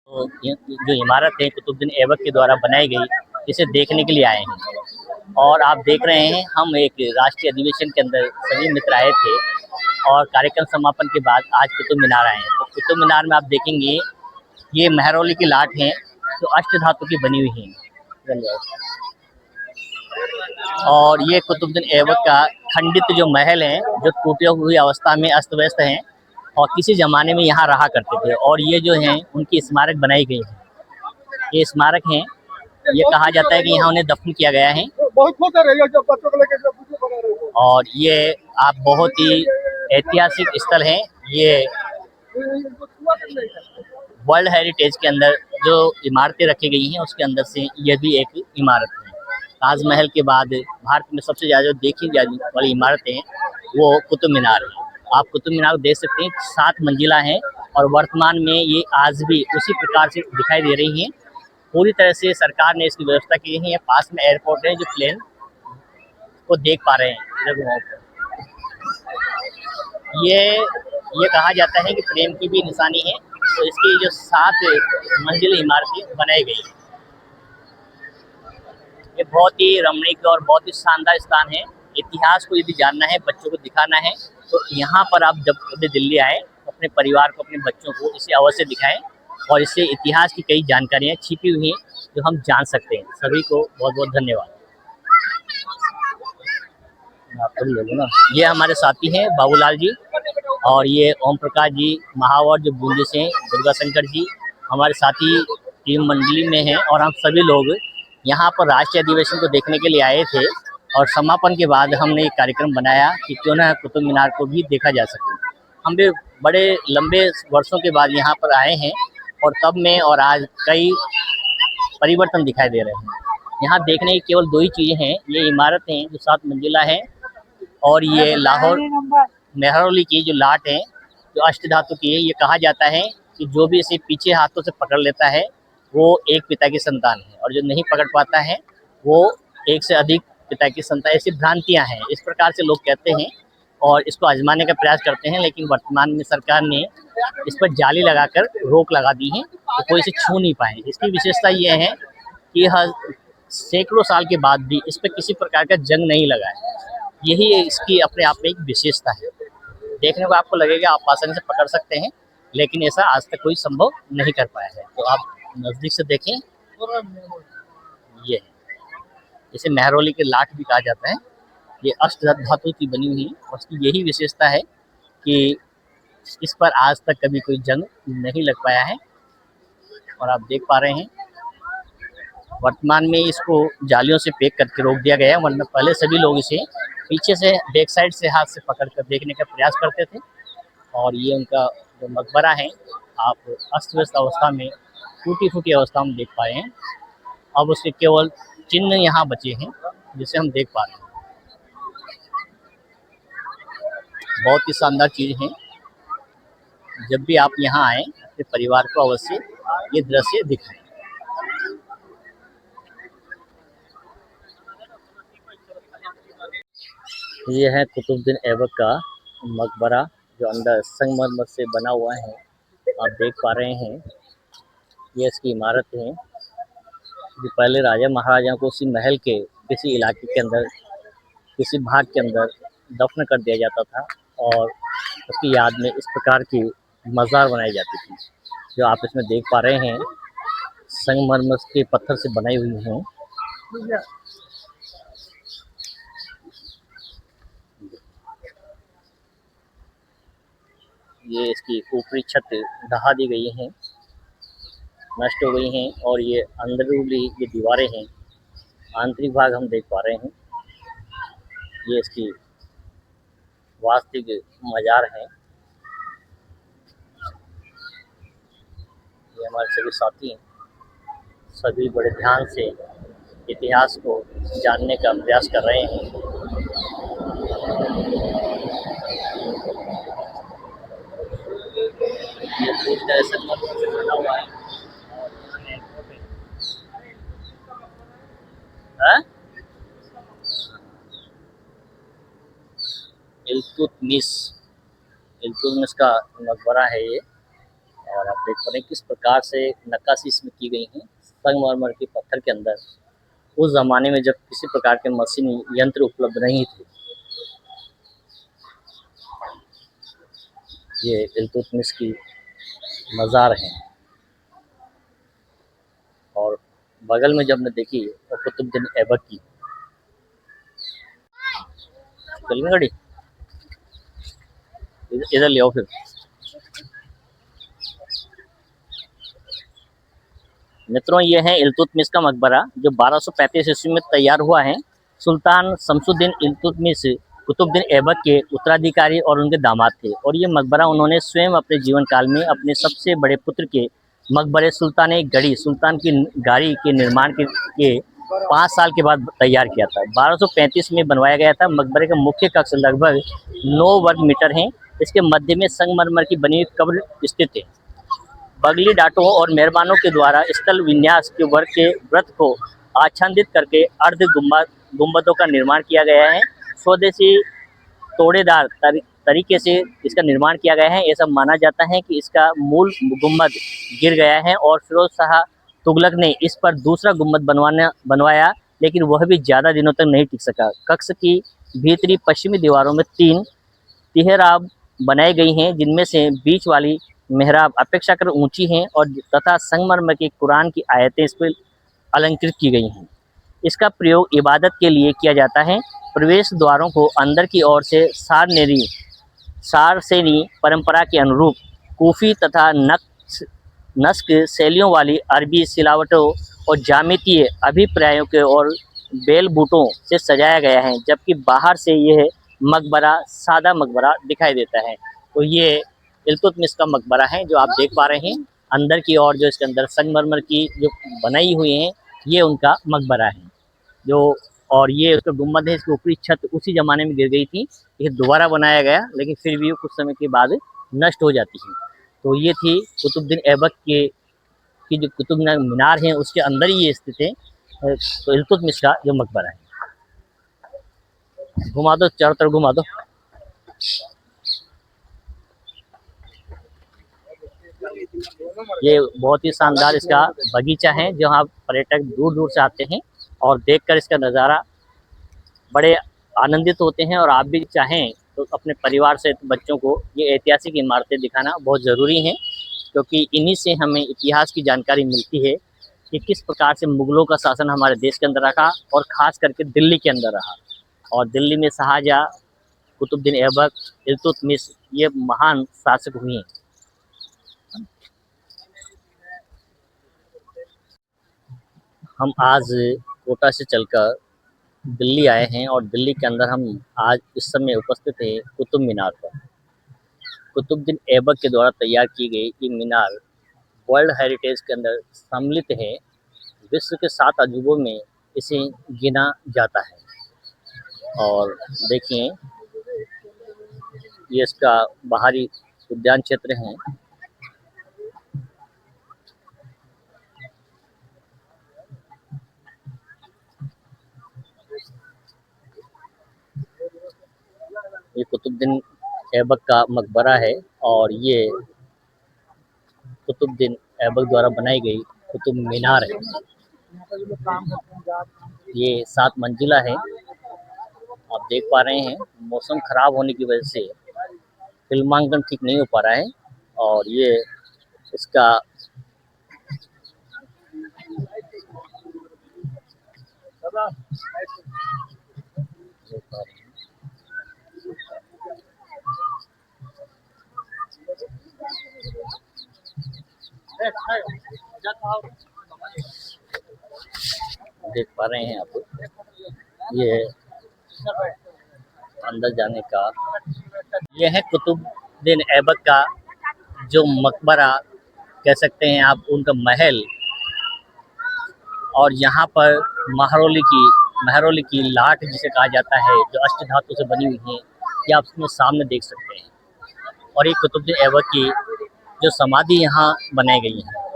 तो जो इमारत है कुतुबुद्दीन ऐबक के द्वारा बनाई गई, इसे देखने के लिए आए हैं। और आप देख रहे हैं हम एक राष्ट्रीय अधिवेशन के अंदर सभी मित्र आए थे और कार्यक्रम समापन के बाद आज कुतुब मीनार आए हैं। तो कुतुब मीनार में आप देखेंगे ये मेहरौली की लाट हैं जो अष्ट धातु की बनी हुई हैं। और ये कुतुबुद्दीन ऐबक का खंडित जो महल है जो टूटी हुई अवस्था में अस्त व्यस्त हैं और किसी ज़माने में यहाँ रहा करते थे। और ये जो हैं उनकी स्मारक बनाई गई है। ये स्मारक हैं, ये कहा जाता है कि यहाँ उन्हें दफन किया गया है। और ये आप बहुत ही ऐतिहासिक स्थल है। ये वर्ल्ड हेरिटेज के अंदर जो इमारतें रखी गई हैं उसके अंदर से ये भी एक इमारत है। ताजमहल के बाद भारत में सबसे ज़्यादा देखी जाने वाली इमारतें वो कुतुब मीनार है। आप कुतुब मीनार को देख सकते हैं, 7 मंजिला है और वर्तमान में ये आज भी उसी प्रकार से दिखाई दे रही हैं। पूरी तरह से सरकार ने इसकी व्यवस्था की है। पास में एयरपोर्ट है जो प्लेन को देख पा रहे हैं जगहों पर। ये कहा जाता है कि प्रेम की भी निशानी है। तो इसकी जो 7 मंजिल इमारतें बनाई गई है, ये बहुत ही रमणीक और बहुत ही शानदार स्थान है। इतिहास को यदि जानना है, बच्चों को दिखाना है, तो यहाँ पर आप जब कभी दिल्ली आए अपने परिवार को, अपने बच्चों को इसे अवश्य दिखाएं। और इससे इतिहास की कई जानकारियाँ छिपी हुई हैं जो हम जान सकते हैं। सभी को बहुत बहुत धन्यवाद। ये हमारे साथी हैं बाबूलाल जी और ये ओम प्रकाश जी महावर जो बूंदी से हैं, दुर्गा शंकर जी हमारे साथी टीम मंडली में हैं। और हम सभी लोग यहाँ पर राष्ट्रीय अधिवेशन को देखने के लिए आए थे और समापन के बाद हमने एक कार्यक्रम बनाया कि क्यों ना कुतुब मीनार को भी देखा जा सके। हम भी बड़े लंबे वर्षों के बाद यहाँ पर आए हैं और तब में और आज कई परिवर्तन दिखाई दे रहे हैं। यहाँ देखने की केवल 2 ही चीज़ें हैं, ये इमारतें हैं जो 7 मंजिला है और ये लाहौर मेहरौली की जो लाट है जो अष्ट धातु की है। ये कहा जाता है कि जो भी इसे पीछे हाथों से पकड़ लेता है वो एक पिता की संतान है और जो नहीं पकड़ पाता है वो एक से अधिक पिता की संतान। ऐसी भ्रांतियां हैं, इस प्रकार से लोग कहते हैं और इसको आजमाने का प्रयास करते हैं। लेकिन वर्तमान में सरकार ने इस पर जाली लगाकर रोक लगा दी है तो कोई इसे छू नहीं पाए। इसकी विशेषता ये है कि हर सैकड़ों साल के बाद भी इस पर किसी प्रकार का जंग नहीं लगा है। यही इसकी अपने आप में एक विशेषता है। देखने को आपको लगेगा आप आसानी से पकड़ सकते हैं, लेकिन ऐसा आज तक कोई संभव नहीं कर पाया है। तो आप नज़दीक से देखें, ये है, इसे मेहरौली के लाट भी कहा जाता है। ये अष्ट धातु की बनी हुई है और उसकी यही विशेषता है कि इस पर आज तक कभी कोई जंग नहीं लग पाया है। और आप देख पा रहे हैं वर्तमान में इसको जालियों से पैक करके रोक दिया गया है, वरना पहले सभी लोग इसे पीछे से बैक साइड से हाथ से पकड़ कर देखने का प्रयास करते थे। और ये उनका जो मकबरा है आप अस्त व्यस्त अवस्था में, टूटी फूटी अवस्था में देख पाए हैं। अब उसके केवल चिन्ह यहाँ बचे हैं जिसे हम देख पा रहे हैं। बहुत ही शानदार चीज़ है। जब भी आप यहाँ आएँ अपने परिवार को अवश्य ये दृश्य दिखाएं। ये है कुतुबुद्दीन ऐबक का मकबरा जो अंदर संगमरमर से बना हुआ है, आप देख पा रहे हैं। ये इसकी इमारत है जो पहले राजा महाराजाओं को उसी महल के किसी इलाके के अंदर, किसी भाग के अंदर दफन कर दिया जाता था और उसकी याद में इस प्रकार की मज़ार बनाई जाती थी जो आप इसमें देख पा रहे हैं। संगमरमर के पत्थर से बनाई हुई हैं। ये इसकी ऊपरी छत ढहा दी गई है, नष्ट हो गई हैं और ये अंदरूनी ये दीवारें हैं, आंतरिक भाग हम देख पा रहे हैं। ये इसकी वास्तविक मज़ार है। ये हमारे सभी साथी हैं, सभी बड़े ध्यान से इतिहास को जानने का प्रयास कर रहे हैं। ये पूरी तरह से मरमर से बना हुआ है और यहाँ एयरपोर्ट है। हाँ? इल्तुतमिश का मकबरा है ये और आप देख पा रहे हैं किस प्रकार से नक्काशी इसमें की गई है संगमरमर के पत्थर के अंदर। उस ज़माने में जब किसी प्रकार के मशीनी यंत्र उपलब्ध नहीं थे। ये इल्तुतमिश की मज़ार है और बगल में जब मैं देखी तो कुतुबुद्दीन ऐबक की चलिए गाड़ी इधर ले आओ फिर। मित्रों, ये है इल्तुतमिश का मकबरा जो 1235 ईस्वी में तैयार हुआ है। सुल्तान शमसुद्दीन इल्तुतमिश कुतुबुद्दीन ऐबक के उत्तराधिकारी और उनके दामाद थे और ये मकबरा उन्होंने स्वयं अपने जीवन काल में अपने सबसे बड़े पुत्र के मकबरे सुल्तान गढ़ी सुल्तान की गाड़ी के निर्माण के 5 साल के बाद तैयार किया था। 1235 में बनवाया गया था। मकबरे का मुख्य कक्ष लगभग 9 वर्ग मीटर है। इसके मध्य में संगमरमर की बनी हुई कब्र स्थित है। बगली डाटों और मेहरबानों के द्वारा स्थल विन्यास के वर्ग के व्रत को आच्छादित करके अर्ध गुंबदों का निर्माण किया गया है। स्वदेशी तोड़ेदार तरीके से इसका निर्माण किया गया है। ऐसा माना जाता है कि इसका मूल गुंबद गिर गया है और फिरोज शाह तुगलक ने इस पर दूसरा गुंबद बनवाया, लेकिन वह भी ज़्यादा दिनों तक नहीं टिक सका। कक्ष की भीतरी पश्चिमी दीवारों में 3 तिहराब बनाई गई हैं, जिनमें से बीच वाली मेहराब अपेक्षाकृत ऊंची हैं और तथा संगमरमर के कुरान की आयतें इस पर अलंकृत की गई हैं। इसका प्रयोग इबादत के लिए किया जाता है। प्रवेश द्वारों को अंदर की ओर से सारसेनी परंपरा के अनुरूप कूफी तथा नस्क शैलियों वाली अरबी सिलावटों और ज्यामितीय अभिप्रायों के और बेल बूटों से सजाया गया है, जबकि बाहर से यह मकबरा सादा मकबरा दिखाई देता है। तो ये इल्तुतमिश का मकबरा है जो आप देख पा रहे हैं। अंदर की ओर जो इसके अंदर संगमरमर की जो बनाई हुई है, ये उनका मकबरा है। जो और ये उसका गुम्बद है, इसकी ऊपरी छत उसी ज़माने में गिर गई थी। ये दोबारा बनाया गया, लेकिन फिर भी कुछ समय के बाद नष्ट हो जाती है। तो ये थी कुतुबुद्दीन ऐबक की जो कुतुब मीनार है, उसके अंदर ही ये स्थित है। तो इल्तुतमिश का जो मकबरा है, घुमा दो, चारों तरफ घुमा दो। ये बहुत ही शानदार इसका बगीचा है, जहाँ पर्यटक दूर दूर से आते हैं और देखकर इसका नज़ारा बड़े आनंदित होते हैं। और आप भी चाहें तो अपने परिवार से बच्चों को ये ऐतिहासिक इमारतें दिखाना बहुत ज़रूरी है, क्योंकि इन्हीं से हमें इतिहास की जानकारी मिलती है कि किस प्रकार से मुग़लों का शासन हमारे देश के अंदर रहा और ख़ास करके दिल्ली के अंदर रहा। और दिल्ली में शाहजहाँ, कुतुबुद्दीन ऐबक, इल्तुतमिश ये महान शासक हुए हैं। हम आज कोटा से चलकर दिल्ली आए हैं और दिल्ली के अंदर हम आज इस समय उपस्थित हैं कुतुब मीनार पर। कुतुबुद्दीन ऐबक के द्वारा तैयार की गई ये मीनार वर्ल्ड हेरिटेज के अंदर सम्मिलित है। विश्व के 7 अजूबों में इसे गिना जाता है। और देखिए, ये इसका बाहरी उद्यान क्षेत्र है। ये कुतुबुद्दीन ऐबक का मकबरा है और ये कुतुबुद्दीन ऐबक द्वारा बनाई गई कुतुब मीनार है। ये 7 मंजिला है। आप देख पा रहे हैं मौसम खराब होने की वजह से फिल्मांकन ठीक नहीं हो पा रहा है। और ये इसका देख पा रहे हैं आप, ये अंदर जाने का ये है कुतुबुद्दीन ऐबक का जो मकबरा कह सकते हैं आप, उनका महल। और यहाँ पर महरौली की लाट जिसे कहा जाता है, जो अष्टधातु से बनी हुई है, ये आप अपने सामने देख सकते हैं। और ये कुतुबुद्दीन ऐबक की जो समाधि यहाँ बनाई गई है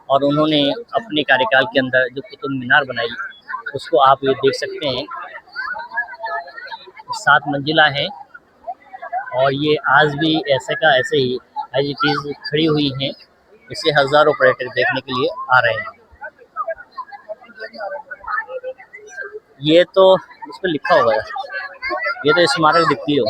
और उन्होंने अपने कार्यकाल के अंदर जो कुतुब मीनार बनाई, उसको आप ये देख सकते हैं। 7 मंजिला है और ये आज भी ऐसे का ऐसे ही एज इट इज खड़ी हुई हैं। इसे हजारों पर्यटक देखने के लिए आ रहे हैं। ये तो इस पर लिखा होगा, ये तो स्मारक दिखती हो।